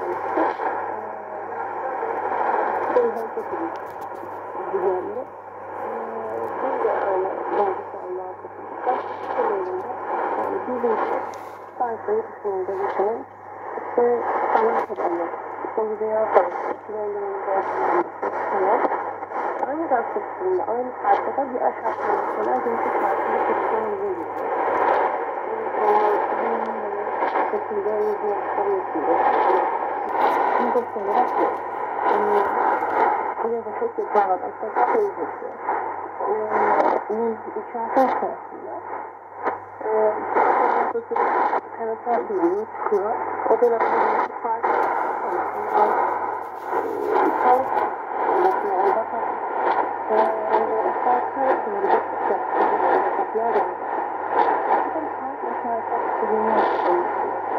O yüzden çok iyi güzeldi. Biz de öyle belgeseller katıldıklar. Şöyle bir sayfayı düşününce düşünün. İşte sanat adamı, işte video savaşı, rengimin falan. Aynı gazete kısmında, aynı sayfada bir aşağı mesela cinsel sayfada seçilemeyi geçiyor. Şekilde yüzü yaşları yaşında. Şimdi çok olarak yok. Buraya da çok tekrarladım. İşte şey geçiyor. İnşaatlar sırasında karata bölümü çıkıyor. O dönemde bir fark sağlık konusunda orada sağlık konusunda bir çok yapıyor. Bir de sağlık meselesi ürünü yapıyor.